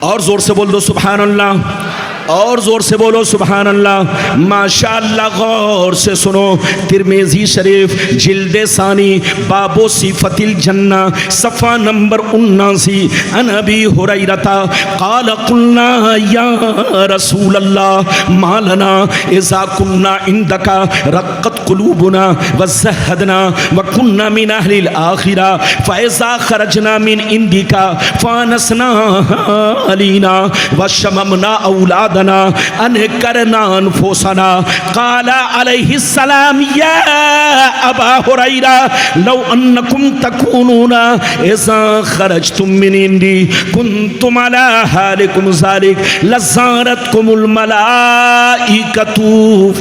اور زور سے بول دو سبحان اللہ، اور زور سے بولو سبحان اللہ۔ ماشاءاللہ غور سے سنو، ترمذی شریف جلد ثانی باب صفت الجنہ صفحہ نمبر 79، عن ابی ہریرہ قال قلنا یا رسول اللہ ما لنا اذا كنا عندك رقت قلوبنا وزهدنا وكنا من اهل الاخرہ فاذا خرجنا من عندك فانسنا علينا وشممنا اولادنا انکرنا انفسنا۔ قال علیہ السلام یا ابا ہریرہ لو انکم تکونون اذا خرجتم من عندی کنتم علی حالکم ذلک لزارتکم الملائکۃ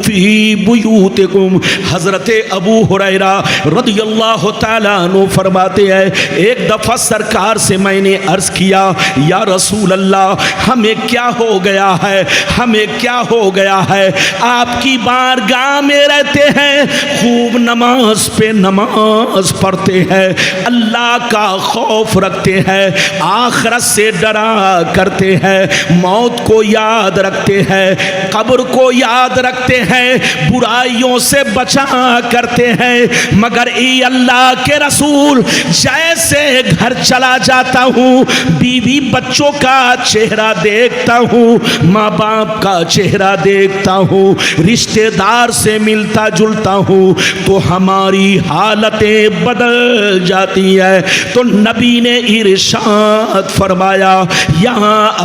فی بیوتکم۔ حضرت ابو ہریرہ رضی اللہ تعالیٰ عنہ فرماتے ہیں ایک دفعہ سرکار سے میں نے عرض کیا یا رسول اللہ ہمیں کیا ہو گیا ہے، ہمیں کیا ہو گیا ہے، آپ کی بارگاہ میں رہتے ہیں، خوب نماز پہ نماز پڑھتے ہیں، اللہ کا خوف رکھتے ہیں، آخرت سے ڈرا کرتے ہیں، موت کو یاد رکھتے ہیں، قبر کو یاد رکھتے ہیں، برائیوں سے بچا کرتے ہیں، مگر اے اللہ کے رسول جیسے گھر چلا جاتا ہوں بیوی بچوں کا چہرہ دیکھتا ہوں، ماں باپ کا چہرہ دیکھتا ہوں، رشتہ دار سے ملتا جلتا ہوں تو ہماری حالتیں بدل جاتی ہے۔ تو نبی نے ارشاد فرمایا یا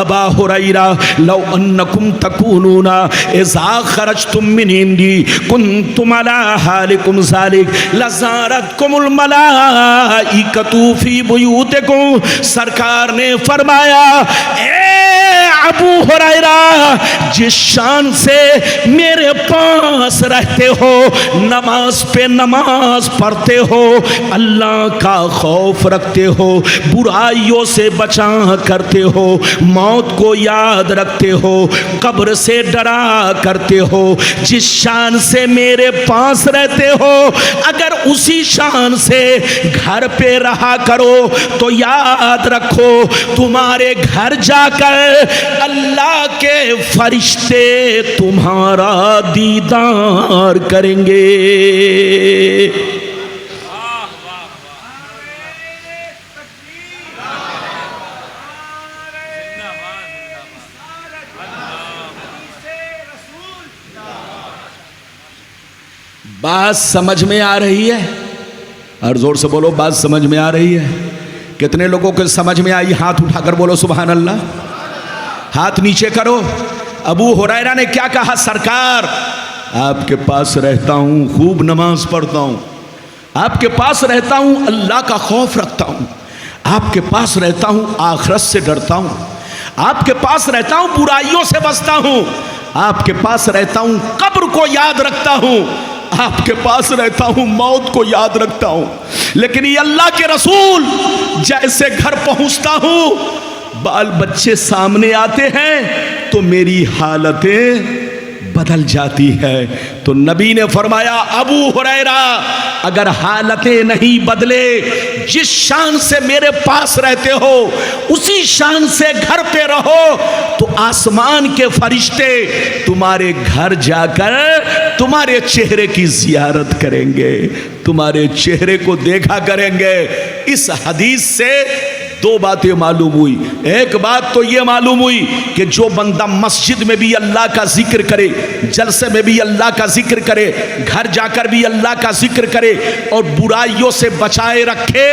ابا ہریرہ لو انکم تکونون اذا خرجتم من عندی کنتم علی حالکم ذلک لزارتکم الملائکۃ فی بیوتکم۔ سرکار نے فرمایا اے ابو ہریرہ جس شان سے میرے پاس رہتے ہو، نماز پہ نماز پڑھتے ہو، اللہ کا خوف رکھتے ہو، برائیوں سے بچا کرتے ہو، موت کو یاد رکھتے ہو، قبر سے ڈرا کرتے ہو، جس شان سے میرے پاس رہتے ہو اگر اسی شان سے گھر پہ رہا کرو تو یاد رکھو تمہارے گھر جا کر اللہ کے فرشتے تمہارا دیدار کریں گے۔ بات سمجھ میں آ رہی ہے؟ اور زور سے بولو بات سمجھ میں آ رہی ہے؟ کتنے لوگوں کو سمجھ میں آئی؟ ہاتھ اٹھا کر بولو سبحان اللہ، ہاتھ نیچے کرو۔ ابو ہریرہ نے کیا کہا؟ سرکار آپ کے پاس رہتا ہوں، خوب نماز پڑھتا ہوں، آپ کے پاس رہتا ہوں، اللہ کا خوف رکھتا ہوں، آپ کے پاس رہتا ہوں، آخرت سے ڈرتا ہوں، آپ کے پاس رہتا ہوں، برائیوں سے بچتا ہوں، آپ کے پاس رہتا ہوں، قبر کو یاد رکھتا ہوں، آپ کے پاس رہتا ہوں، موت کو یاد رکھتا ہوں۔ لیکن یہ اللہ کے رسول جیسے گھر پہنچتا ہوں بال بچے سامنے آتے ہیں تو میری حالتیں بدل جاتی ہے۔ تو نبی نے فرمایا ابو ہریرہ اگر حالتیں نہیں بدلے، جس شان سے میرے پاس رہتے ہو اسی شان سے گھر پہ رہو تو آسمان کے فرشتے تمہارے گھر جا کر تمہارے چہرے کی زیارت کریں گے، تمہارے چہرے کو دیکھا کریں گے۔ اس حدیث سے دو باتیں معلوم ہوئی۔ ایک بات تو یہ معلوم ہوئی کہ جو بندہ مسجد میں بھی اللہ کا ذکر کرے، جلسے میں بھی اللہ کا ذکر کرے، گھر جا کر بھی اللہ کا ذکر کرے اور برائیوں سے بچائے رکھے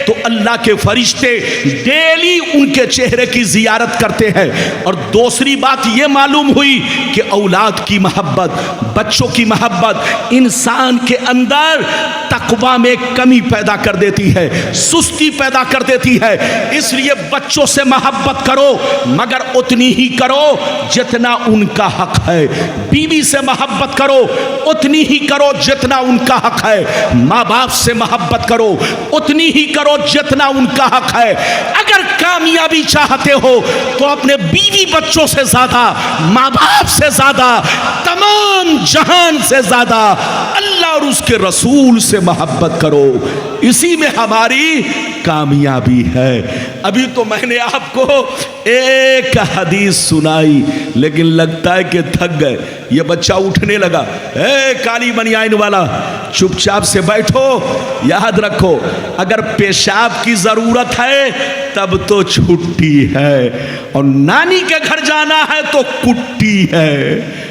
تو اللہ کے فرشتے ڈیلی ان کے چہرے کی زیارت کرتے ہیں۔ اور دوسری بات یہ معلوم ہوئی کہ اولاد کی محبت، بچوں کی محبت انسان کے اندر تقوی میں کمی پیدا کر دیتی ہے، سستی پیدا کر دیتی ہے۔ اس لیے بچوں سے محبت کرو مگر اتنی ہی کرو جتنا ان کا حق ہے، بیوی سے محبت کرو اتنی ہی کرو جتنا ان کا حق ہے، ماں باپ سے محبت کرو اتنی ہی کرو جتنا ان کا حق ہے۔ اگر کامیابی چاہتے ہو تو اپنے بیوی بچوں سے زیادہ، ماں باپ سے زیادہ، تمام جہان سے زیادہ اللہ اور اس کے رسول سے محبت کرو۔ اسی میں ہماری کامیابی ہے۔ ابھی تو میں نے آپ کو ایک حدیث سنائی لیکن لگتا ہے کہ تھک گئے۔ یہ بچہ اٹھنے لگا، اے کالی بنیان والا چپ چاپ سے بیٹھو، یاد رکھو اگر پیشاب کی ضرورت ہے تب تو چھٹی ہے، اور نانی کے گھر جانا ہے تو کٹی ہے۔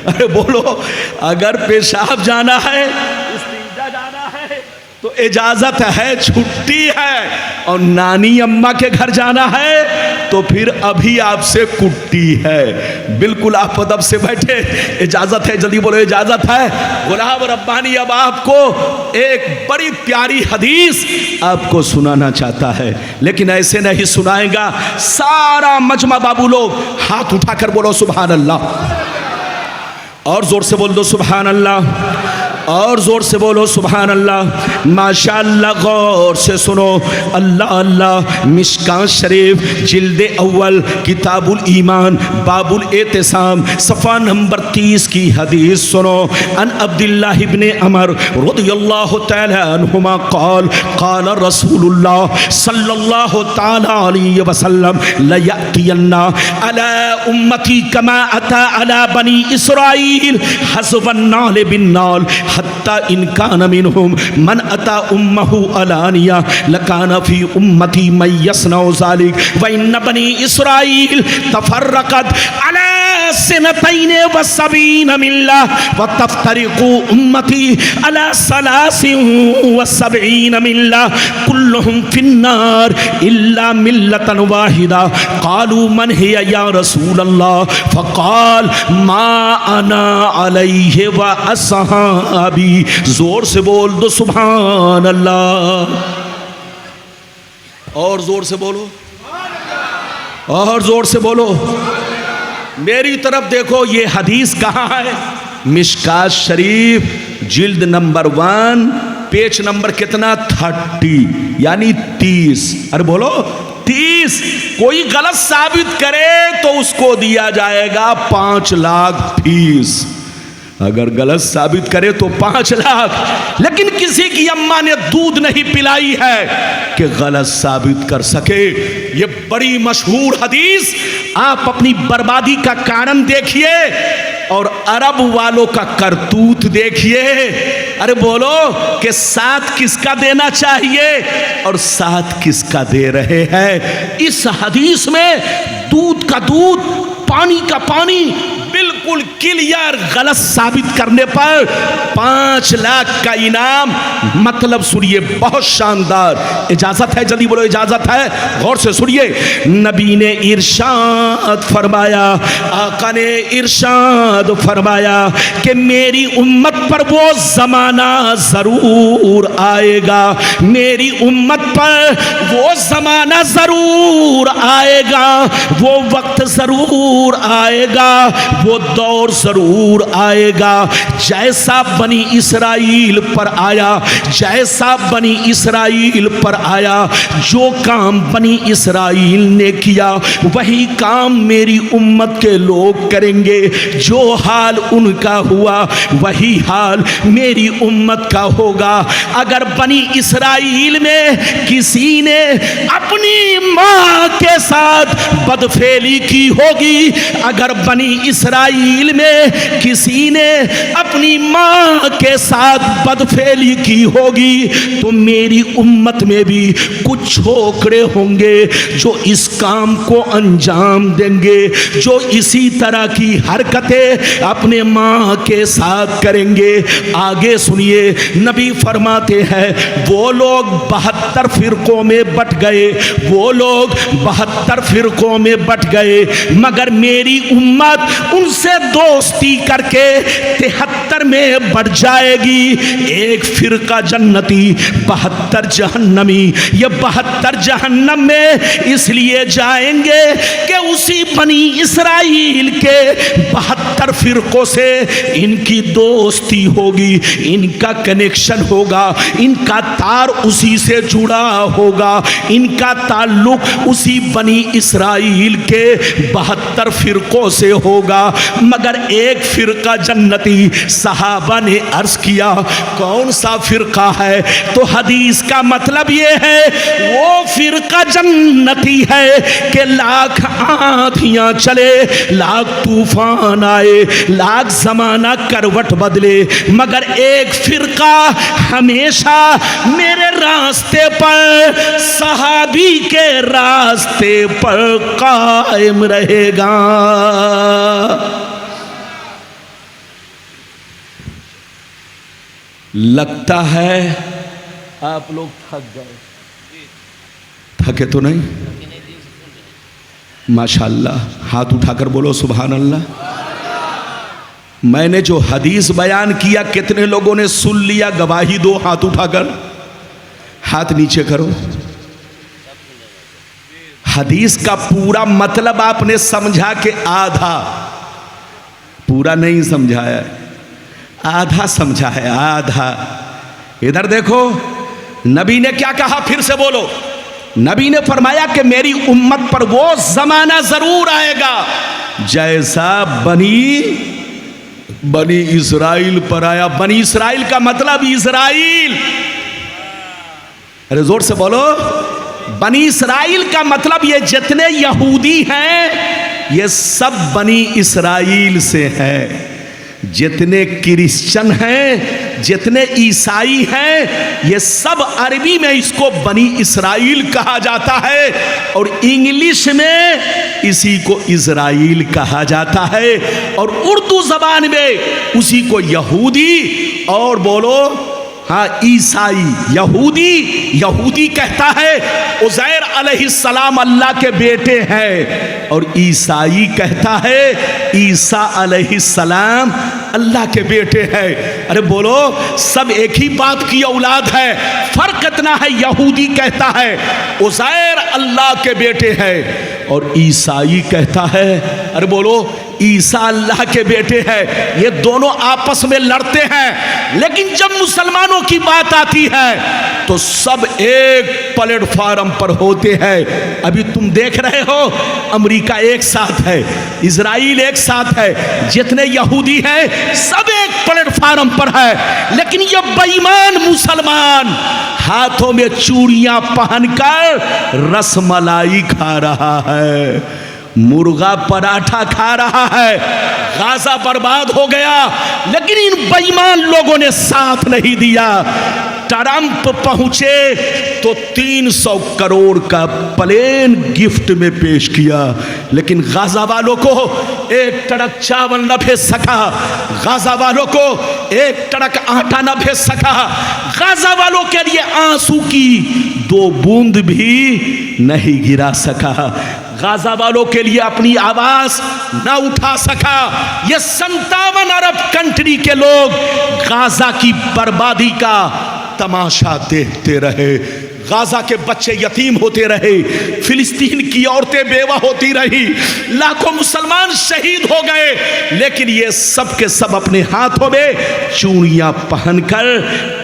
ارے بولو، اگر پیشاب جانا ہے، استنجا جانا ہے تو اجازت ہے، چھٹی ہے، اور نانی اماں کے گھر جانا ہے تو پھر ابھی آپ سے کٹی ہے۔ بالکل آپ ادب سے بیٹھے، اجازت ہے، جلدی بولو اجازت ہے۔ غلام ربانی اب آپ کو ایک بڑی پیاری حدیث آپ کو سنانا چاہتا ہے، لیکن ایسے نہیں سنائے گا۔ سارا مجمع بابو لوگ ہاتھ اٹھا کر بولو سبحان اللہ، اور زور سے بول دو سبحان اللہ، اور زور سے بولو سبحان اللہ۔ ماشاءاللہ غور سے سنو، اللہ اللہ، مشکاۃ شریف جلد اول کتاب الایمان باب الاعتصام صفحہ نمبر 30 کی حدیث سنو۔ ان عبداللہ ابن عمر رضی اللہ تعالی عنہما قال قال رسول اللہ صلی اللہ تعالی علیہ وسلم لیأتین علی امتی کما اتی علی بنی اسرائیل حسب النال بالنال حتی ان کان منہم من اتا امہ علانیہ لکان فی امتی من یصنع ذالک وان بنی اسرائیل تفرقت علی سنتین و سبین ملہ وتفترق امتی علی ثلاث و سبعین ملہ کلہم فی النار الا ملتا واحدہ قالوا من ہی یا رسول اللہ فقال ما انا علیہ و اصحابی۔ زور سے بول دو سبحان اللہ، اور زور سے بولو، اور زور سے بولو۔ میری طرف دیکھو، یہ حدیث کہاں ہے؟ مشکاۃ شریف جلد نمبر 1 پیج نمبر کتنا 30 یعنی 30۔ ارے بولو 30۔ کوئی غلط ثابت کرے تو اس کو دیا جائے گا 5 لاکھ فیس، اگر غلط ثابت کرے تو 5 لاکھ۔ لیکن کسی کی اماں نے دودھ نہیں پلائی ہے کہ غلط ثابت کر سکے۔ یہ بڑی مشہور حدیث، آپ اپنی بربادی کا کارن دیکھیے اور عرب والوں کا کرتوت دیکھیے۔ ارے بولو کہ ساتھ کس کا دینا چاہیے اور ساتھ کس کا دے رہے ہیں۔ اس حدیث میں دودھ کا دودھ، پانی کا پانی، بالکل کلیئر غلط ثابت کرنے پر 5 لاکھ کا انعام۔ مطلب سنیے، بہت شاندار۔ اجازت ہے، جلدی بولو اجازت ہے، غور سے سنیے۔ نبی نے ارشاد فرمایا، آقا نے ارشاد فرمایا کہ میری امت پر وہ زمانہ ضرور آئے گا، میری امت پر وہ زمانہ ضرور آئے گا، وہ وقت ضرور آئے گا، وہ دور ضرور آئے گا جیسا بنی اسرائیل پر آیا، جیسا بنی اسرائیل پر آیا۔ جو کام بنی اسرائیل نے کیا وہی کام میری امت کے لوگ کریں گے، جو حال ان کا ہوا وہی حال میری امت کا ہوگا۔ اگر بنی اسرائیل میں کسی نے اپنی ماں کے ساتھ بدفعلی کی ہوگی، اگر بنی اسرائیل میں کسی نے اپنی ماں کے ساتھ بدفعلی کی ہوگی تو میری امت میں بھی کچھ چھوکرے ہوں گے جو اس کام کو انجام دیں گے، جو اسی طرح کی حرکتیں اپنے ماں کے ساتھ کریں گے۔ آگے سنیے، نبی فرماتے ہیں وہ لوگ 72 فرقوں میں بٹ گئے، وہ لوگ 72 فرقوں میں بٹ گئے، مگر میری امت ان سے دوستی کر کے 73 میں بڑھ جائے گی۔ ایک فرقہ جنتی، 72 جہنمی۔ یہ 72 جہنم میں اس لیے جائیں گے کہ اسی بنی اسرائیل کے 72 فرقوں سے ان کی دوستی ہوگی، ان کا کنیکشن ہوگا، ان کا تار اسی سے جڑا ہوگا، ان کا تعلق اسی بنی اسرائیل کے 72 فرقوں سے ہوگا مگر ایک فرقہ جنتی۔ صحابہ نے عرض کیا کون سا فرقہ ہے؟ تو حدیث کا مطلب یہ ہے وہ فرقہ جنتی ہے کہ لاکھ آندھیاں چلے، لاکھ طوفان آئے، لاکھ زمانہ کروٹ بدلے، مگر ایک فرقہ ہمیشہ میرے راستے پر، صحابی کے راستے پر قائم رہے گا۔ لگتا ہے آپ لوگ تھک گئے، تھکے تو نہیں؟ ماشاءاللہ، ہاتھ اٹھا کر بولو سبحان اللہ۔ میں نے جو حدیث بیان کیا کتنے لوگوں نے سن لیا؟ گواہی دو، ہاتھ اٹھا کر، ہاتھ نیچے کرو۔ حدیث کا پورا مطلب آپ نے سمجھا کہ آدھا؟ پورا نہیں سمجھا ہے، آدھا سمجھا ہے، آدھا۔ ادھر دیکھو نبی نے کیا کہا، پھر سے بولو۔ نبی نے فرمایا کہ میری امت پر وہ زمانہ ضرور آئے گا جیسا بنی اسرائیل پر آیا۔ بنی اسرائیل کا مطلب اسرائیل، ارے زور سے بولو۔ بنی اسرائیل کا مطلب یہ جتنے یہودی ہیں یہ سب بنی اسرائیل سے ہیں، جتنے کرسچن ہیں، جتنے عیسائی ہیں، یہ سب عربی میں اس کو بنی اسرائیل کہا جاتا ہے، اور انگلش میں اسی کو اسرائیل کہا جاتا ہے، اور اردو زبان میں اسی کو یہودی، اور بولو ہاں عیسائی۔ یہودی کہتا ہے عزیر علیہ السلام اللہ کے بیٹے ہیں، اور عیسائی کہتا ہے عیسیٰ علیہ السلام اللہ کے بیٹے ہیں۔ ارے بولو سب ایک ہی بات کی اولاد ہے، فرق اتنا ہے یہودی کہتا ہے عزیر اللہ کے بیٹے ہیں، اور عیسائی کہتا ہے، ارے بولو عیسیٰ اللہ کے بیٹے ہیں۔ یہ دونوں آپس میں لڑتے ہیں، لیکن جب مسلمانوں کی بات آتی ہے تو سب ایک پلیٹ فارم پر ہوتے ہیں۔ ابھی تم دیکھ رہے ہو امریکہ ایک ساتھ ہے، اسرائیل ایک ساتھ ہے، جتنے یہودی ہیں سب ایک پلیٹ فارم پر ہے، لیکن یہ بے ایمان مسلمان ہاتھوں میں چوڑیاں پہن کر رس ملائی کھا رہا ہے، مرغا پراٹھا کھا رہا ہے۔ غازہ برباد ہو گیا، لیکن ان بے ایمان لوگوں نے ساتھ نہیں دیا۔ ٹرمپ پہنچے تو 300 کروڑ کا پلین گفٹ میں پیش کیا، لیکن غازہ والوں کو ایک ٹرک چاول نہ بھیج سکا، غازہ والوں کو ایک ٹرک آٹا نہ بھیج سکا، غازہ والوں کے لیے آنسو کی 2 بوند بھی نہیں گرا سکا، غازہ والوں کے لیے اپنی آواز نہ اٹھا سکا۔ یہ 57 ارب کنٹری کے لوگ غازہ کی بربادی کا تماشا دیکھتے رہے، غازہ کے بچے یتیم ہوتے رہے، فلسطین کی عورتیں بیوہ ہوتی رہی، لاکھوں مسلمان شہید ہو گئے، لیکن یہ سب کے سب اپنے ہاتھوں میں چوڑیاں پہن کر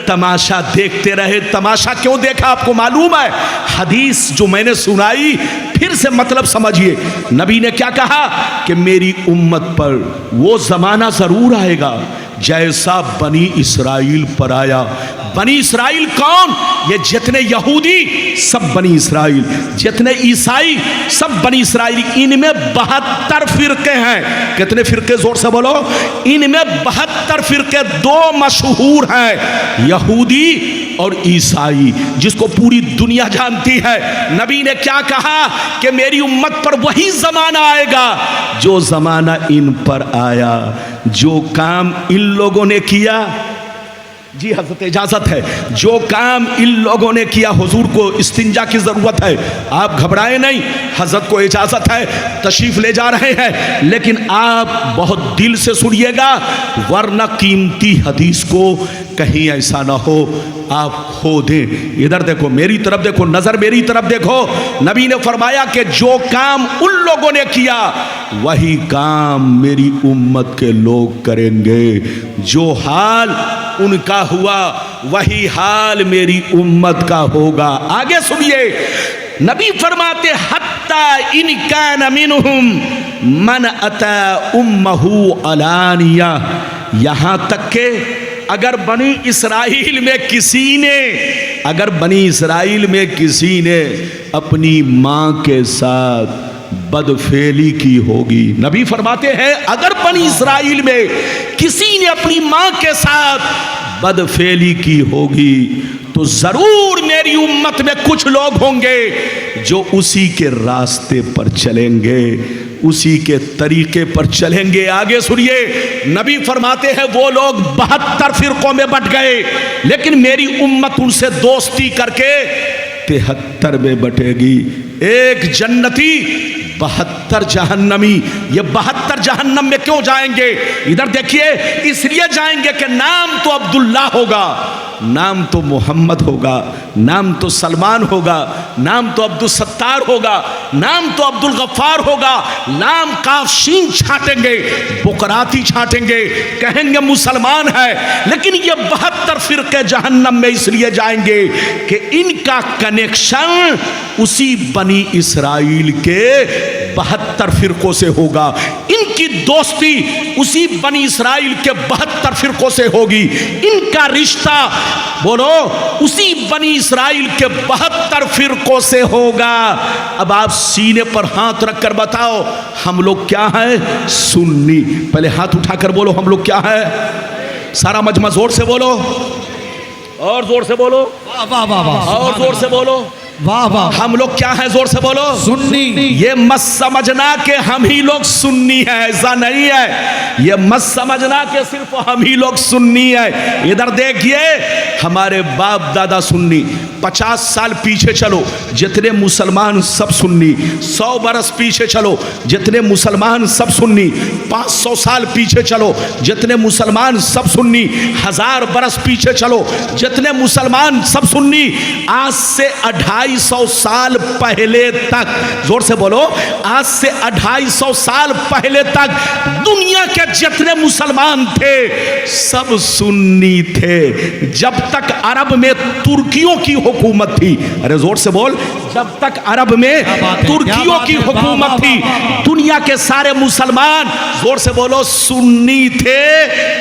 تماشا دیکھتے رہے۔ تماشا کیوں دیکھا آپ کو معلوم ہے؟ حدیث جو میں نے سنائی پھر سے مطلب سمجھیے۔ نبی نے کیا کہا کہ میری امت پر وہ زمانہ ضرور آئے گا جیسا بنی اسرائیل پر آیا۔ بنی اسرائیل کون؟ یہ جتنے یہودی سب بنی اسرائیل، جتنے عیسائی سب بنی اسرائیل۔ ان میں 72 فرقے ہیں۔ کتنے فرقے؟ زور سے بولو۔ ان میں 72 فرقے، 2 مشہور ہیں، یہودی اور عیسائی، جس کو پوری دنیا جانتی ہے۔ نبی نے کیا کہا کہ میری امت پر وہی زمانہ آئے گا جو زمانہ ان پر آیا، جو کام ان لوگوں نے کیا۔ جی حضرت اجازت ہے، جو کام ان لوگوں نے کیا۔ حضور کو استنجا کی ضرورت ہے، آپ گھبرائیں نہیں، حضرت کو اجازت ہے، تشریف لے جا رہے ہیں، لیکن آپ بہت دل سے سنیے گا، ورنہ قیمتی حدیث کو کہیں ایسا نہ ہو آپ کھو دیں۔ ادھر دیکھو، میری طرف دیکھو، نظر میری طرف دیکھو۔ نبی نے فرمایا کہ جو کام ان لوگوں نے کیا وہی کام میری امت کے لوگ کریں گے، جو حال ان کا ہوا وہی حال میری امت کا ہوگا۔ آگے سنیے، نبی فرماتے حتی حتی ان کان منہم من اتی امہ علانیہ، یہاں تک کہ اگر بنی اسرائیل میں کسی نے اپنی ماں کے ساتھ بدفعلی کی ہوگی، نبی فرماتے ہیں اگر بنی اسرائیل میں کسی نے اپنی ماں کے ساتھ بدفعلی کی ہوگی تو ضرور میری امت میں کچھ لوگ ہوں گے جو اسی کے راستے پر چلیں گے، اسی کے طریقے پر چلیں گے۔ آگے سنیے، نبی فرماتے ہیں وہ لوگ 72 فرقوں میں بٹ گئے، لیکن میری امت ان سے دوستی کر کے 73 میں بٹے گی، ایک جنتی 72 جہنمی۔ یہ 72 جہنم میں کیوں جائیں گے؟ ادھر دیکھیے، اس لیے جائیں گے کہ نام تو عبداللہ ہوگا، نام تو محمد ہوگا، نام تو سلمان ہوگا، نام تو عبدالستار ہوگا، نام تو عبدالغفار ہوگا، نام کاف شین چھانٹیں گے، بقراتی چھانٹیں گے، کہیں گے مسلمان ہے، لیکن یہ 72 فرقے جہنم میں اس لیے جائیں گے کہ ان کا کنیکشن اسی بنی اسرائیل کے 72 فرقوں سے ہوگا، ان کی دوستی اسی بنی اسرائیل کے 72 فرقوں سے ہوگی، ان کا رشتہ بولو اسی بنی اسرائیل کے 72 فرقوں سے ہوگا۔ اب آپ سینے پر ہاتھ رکھ کر بتاؤ ہم لوگ کیا ہیں؟ سنی۔ پہلے ہاتھ اٹھا کر بولو ہم لوگ کیا ہیں؟ سارا مجمع زور سے بولو، اور زور سے بولو، اور زور سے بولو، ہم لوگ کیا ہیں؟ زور سے بولو، سنی۔ یہ مت سمجھنا کہ ہم ہی لوگ سنی ہیں، ایسا نہیں ہے، یہ مت سمجھنا کہ صرف ہم ہی لوگ سنی ہیں۔ ادھر دیکھیے، ہمارے باپ دادا سنی، 50 سال پیچھے چلو جتنے مسلمان سب سنی، 100 برس پیچھے چلو جتنے مسلمان سب سنی، 500 سال پیچھے چلو جتنے مسلمان سب سنی، 1000 برس پیچھے چلو جتنے مسلمان سب سنی۔ آج سے 250 سال پہلے تک، زور سے بولو، آج سے 250 سال پہلے تک دنیا کے جتنے مسلمان تھے سب سنی تھے، جب تک عرب میں ترکیوں کی حکومت تھی۔ ارے زور سے بول، جب تک عرب میں ترکیوں کی حکومت تھی دنیا کے سارے مسلمان، زور سے بولو، سنی تھے،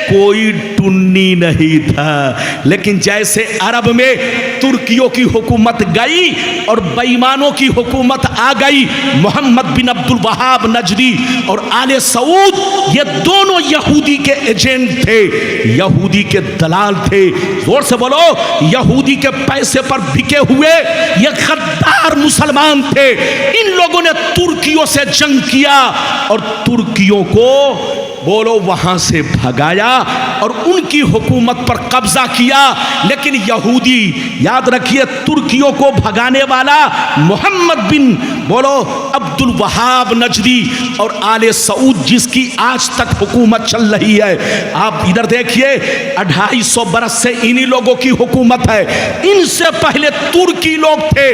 کوئی ٹنی نہیں تھا۔ لیکن جیسے عرب میں ترکیوں کی حکومت گئی اور بے ایمانوں کی حکومت آ گئی، محمد بن عبد الوہاب نجدی اور آل سعود یہ دونوں یہودی کے ایجنٹ تھے، یہودی کے دلال تھے، زور سے بولو، یہودی کے پیسے پر بکے ہوئے یہ غدار مسلمان تھے۔ ان لوگوں نے ترکیوں سے جنگ کیا اور ترکیوں کو بولو وہاں سے بھگایا اور ان کی حکومت پر قبضہ کیا۔ لیکن یہودی، یاد رکھیے، ترکیوں کو بھگانے والا محمد بن بولو عبد الوہاب نجدی اور آل سعود جس کی آج تک حکومت چل رہی ہے۔ آپ ادھر دیکھیے، 250 برس سے انہی لوگوں کی حکومت ہے۔ ان سے پہلے ترکی لوگ تھے،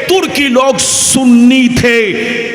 ترکی لوگ سنی تھے،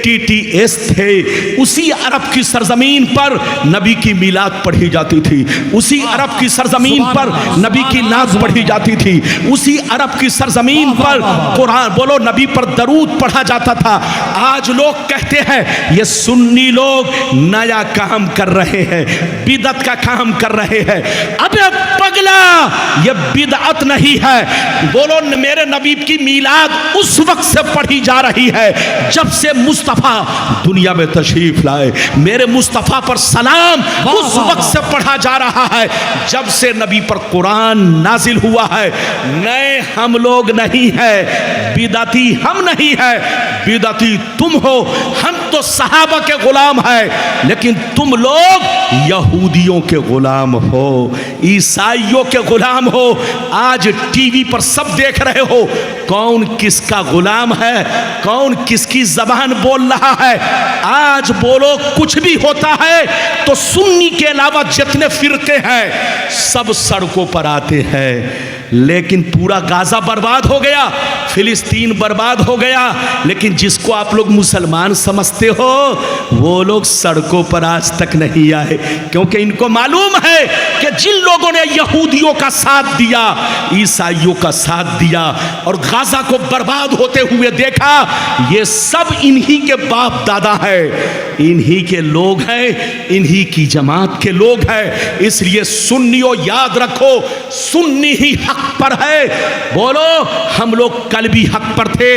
ٹی ٹی ایس تھے۔ اسی عرب کی سرزمین پر نبی کی میلاد پڑھی جاتی تھی، اسی عرب کی سرزمین پر نبی کی نعت پڑھی جاتی تھی، اسی عرب کی سرزمین پر قرآن بولو نبی پر درود پڑھا جاتا تھا۔ آج لوگ کہتے ہیں یہ سنی لوگ نیا کام کر رہے ہیں، بدعت کا کام کر رہے ہیں۔ ابے پگلا، یہ بدعت نہیں ہے، بولو میرے نبی کی میلاد اس وقت سے پڑھی جا رہی ہے جب سے مصطفیٰ دنیا میں تشریف لائے، میرے مصطفیٰ پر سلام اس وقت سے پڑھا جا رہا ہے جب سے نبی پر قرآن نازل ہوا ہے۔ نئے ہم لوگ نہیں ہیں، بدعتی ہم نہیں ہیں، بدعتی تم ہو۔ ہم تو صحابہ کے غلام ہیں، لیکن تم لوگ یہودیوں کے غلام ہو، عیسائیوں کے غلام ہو۔ آج ٹی وی پر سب دیکھ رہے ہو کون کس کا غلام ہے، کون کس کی زبان بول رہا ہے۔ آج بولو کچھ بھی ہوتا ہے تو سنی کے علاوہ جتنے فرقے ہیں سب سڑکوں پر آتے ہیں، لیکن پورا غازہ برباد ہو گیا، فلسطین برباد ہو گیا، لیکن جس کو آپ لوگ مسلمان سمجھتے ہو وہ لوگ سڑکوں پر آج تک نہیں آئے، کیونکہ ان کو معلوم ہے کہ جن لوگوں نے یہودیوں کا ساتھ دیا، عیسائیوں کا ساتھ دیا اور غازہ کو برباد ہوتے ہوئے دیکھا، یہ سب انہی کے باپ دادا ہے، انہی کے لوگ ہیں، انہی کی جماعت کے لوگ ہیں۔ اس لیے سنیوں یاد رکھو، سنی ہی حق پر ہے۔ بولو ہم لوگ کل بھی حق پر تھے،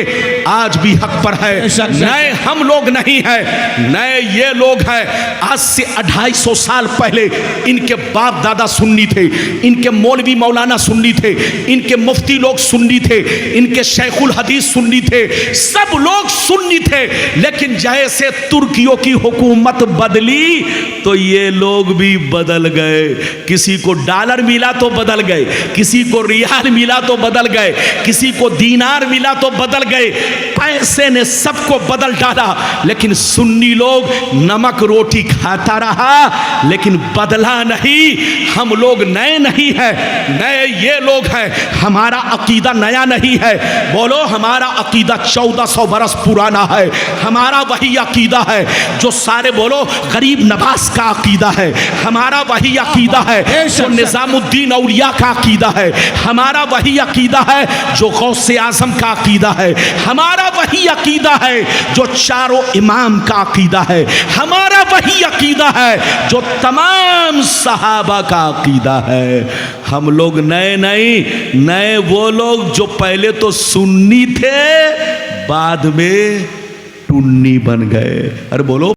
آج بھی حق پر ہے، نئے ہم لوگ نہیں ہیں، نئے یہ لوگ ہیں۔ آج سے 250 سال پہلے ان کے باپ دادا سنی تھے، ان کے مولوی مولانا سنی تھے، ان کے مفتی لوگ سنی تھے، ان کے شیخ الحدیث سنی تھے، سب لوگ سنی تھے، لیکن جیسے ترکیوں کی حکومت بدلی تو یہ لوگ بھی بدل گئے۔ کسی کو ڈالر ملا تو بدل گئے، کسی کو ریال ملا تو بدل گئے، کسی کو دینار ملا تو بدل گئے، پیسے نے سب کو بدل ڈالا، لیکن سنی لوگ نمک روٹی کھاتا رہا لیکن بدلا نہیں۔ ہم لوگ نئے نہیں ہیں، نئے یہ لوگ ہیں، ہمارا عقیدہ نیا نہیں ہے۔ بولو ہمارا عقیدہ 1400 برس پرانا ہے، ہمارا وہی عقیدہ ہے جو سارے بولو غریب نواز کا عقیدہ ہے، ہمارا وہی عقیدہ ہے جو نظام الدین اولیاء کا عقیدہ ہے، ہمارا وہی عقیدہ ہے جو غوث اعظم کا عقیدہ ہے، ہمارا وہی عقیدہ ہے جو چاروں امام کا عقیدہ ہے، ہمارا وہی عقیدہ ہے جو تمام صحابہ کا عقیدہ ہے۔ ہم لوگ نئے نہیں، نئے وہ لوگ جو پہلے تو سنی تھے بعد میں ٹنی بن گئے۔ ارے بولو